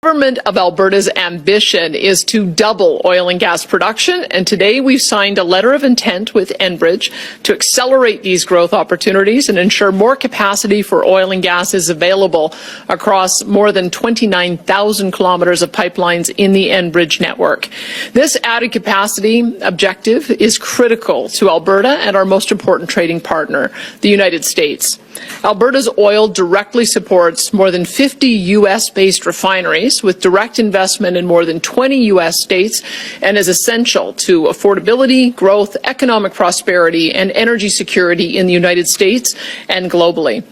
Government of Alberta's ambition is to double oil and gas production, and today we've signed a letter of intent with Enbridge to accelerate these growth opportunities and ensure more capacity for oil and gas is available across more than 29,000 kilometers of pipelines in the Enbridge network. This added capacity objective is critical to Alberta and our most important trading partner, the United States. Alberta's oil directly supports more than 50 U.S.-based refineries with direct investment in more than 20 U.S. states and is essential to affordability, growth, economic prosperity, and energy security in the United States and globally.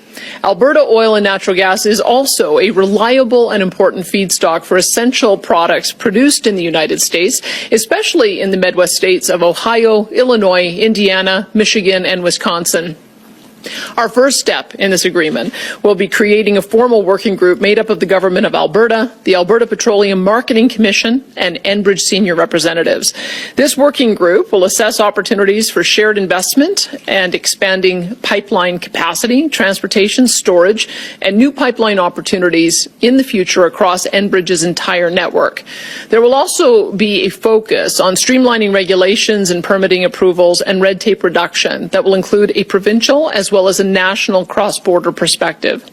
Alberta oil and natural gas is also a reliable and important feedstock for essential products produced in the United States, especially in the Midwest states of Ohio, Illinois, Indiana, Michigan, and Wisconsin. Our first step in this agreement will be creating a formal working group made up of the Government of Alberta, the Alberta Petroleum Marketing Commission, and Enbridge senior representatives. This working group will assess opportunities for shared investment and expanding pipeline capacity, transportation, storage, and new pipeline opportunities in the future across Enbridge's entire network. There will also be a focus on streamlining regulations and permitting approvals and red tape reduction that will include a provincial as well as a national cross-border perspective.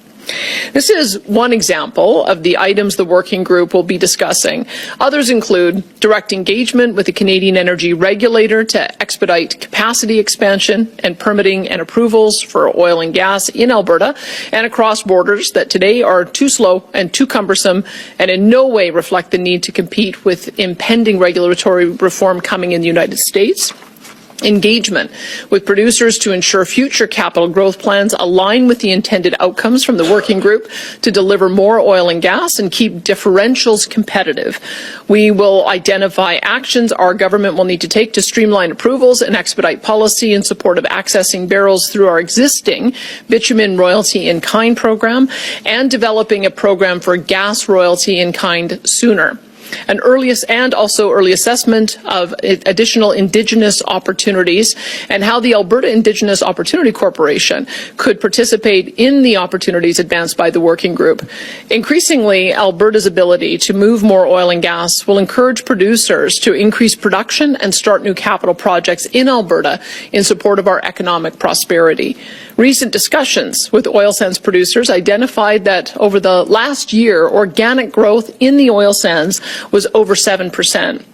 This is one example of the items the working group will be discussing. Others include direct engagement with the Canadian Energy Regulator to expedite capacity expansion and permitting and approvals for oil and gas in Alberta and across borders that today are too slow and too cumbersome and in no way reflect the need to compete with impending regulatory reform coming in the United States. Engagement with producers to ensure future capital growth plans align with the intended outcomes from the working group to deliver more oil and gas and keep differentials competitive. We will identify actions our government will need to take to streamline approvals and expedite policy in support of accessing barrels through our existing bitumen royalty in kind program and developing a program for gas royalty in kind sooner. An early assessment of additional Indigenous opportunities and how the Alberta Indigenous Opportunity Corporation could participate in the opportunities advanced by the working group. Increasingly, Alberta's ability to move more oil and gas will encourage producers to increase production and start new capital projects in Alberta in support of our economic prosperity. Recent discussions with oil sands producers identified that over the last year, organic growth in the oil sands was over 7%.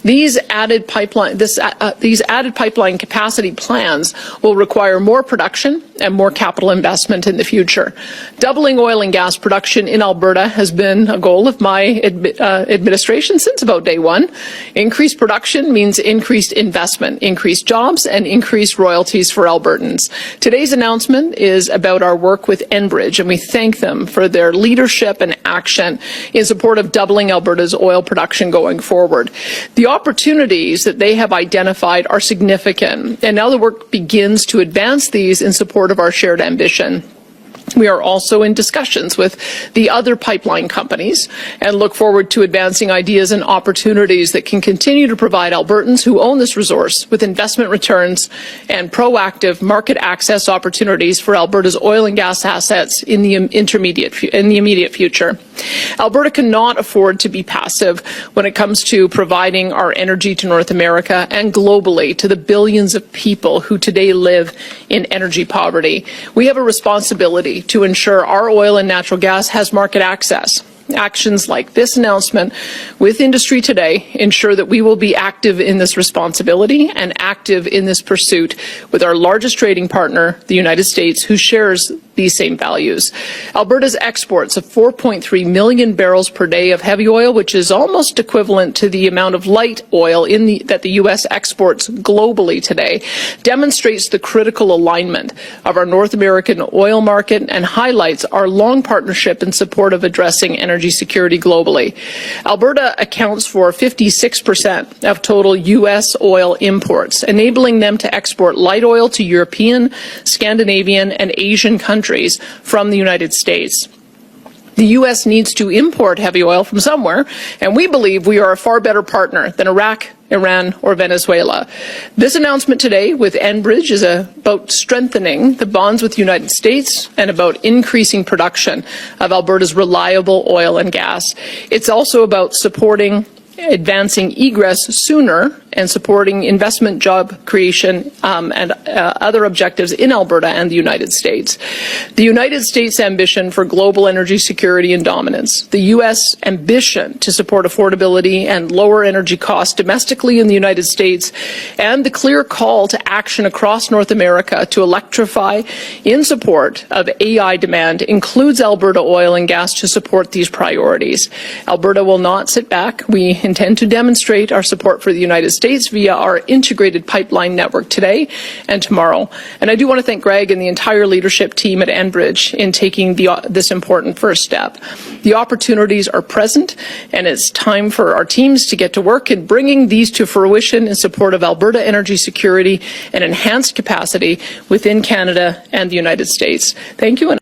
These added pipeline capacity plans will require more production and more capital investment in the future. Doubling oil and gas production in Alberta has been a goal of my administration since about day one. Increased production means increased investment, increased jobs, and increased royalties for Albertans. Today's announcement is about our work with Enbridge, and we thank them for their leadership and action in support of doubling Alberta's oil production going forward. The opportunities that they have identified are significant, and now the work begins to advance these in support of our shared ambition. We are also in discussions with the other pipeline companies and look forward to advancing ideas and opportunities that can continue to provide Albertans who own this resource with investment returns and proactive market access opportunities for Alberta's oil and gas assets in the immediate future. Alberta cannot afford to be passive when it comes to providing our energy to North America and globally to the billions of people who today live in energy poverty. We have a responsibility to ensure our oil and natural gas has market access. Actions like this announcement with industry today ensure that we will be active in this responsibility and active in this pursuit with our largest trading partner, the United States, who shares these same values. Alberta's exports of 4.3 million barrels per day of heavy oil, which is almost equivalent to the amount of light oil that the U.S. exports globally today, demonstrates the critical alignment of our North American oil market and highlights our long partnership in support of addressing energy security globally. Alberta accounts for 56% of total U.S. oil imports, enabling them to export light oil to European, Scandinavian, and Asian countries from the United States. The U.S. needs to import heavy oil from somewhere, and we believe we are a far better partner than Iraq, Iran, or Venezuela. This announcement today with Enbridge is about strengthening the bonds with the United States and about increasing production of Alberta's reliable oil and gas. It's also about supporting advancing egress sooner and supporting investment, job creation, and other objectives in Alberta and the United States. The United States ambition for global energy security and dominance, the U.S. ambition to support affordability and lower energy costs domestically in the United States, and the clear call to action across North America to electrify in support of AI demand includes Alberta Oil and Gas to support these priorities. Alberta will not sit back. We intend to demonstrate our support for the United States via our integrated pipeline network today and tomorrow. And I do want to thank Greg and the entire leadership team at Enbridge in taking this important first step. The opportunities are present, and it's time for our teams to get to work in bringing these to fruition in support of Alberta energy security and enhanced capacity within Canada and the United States. Thank you.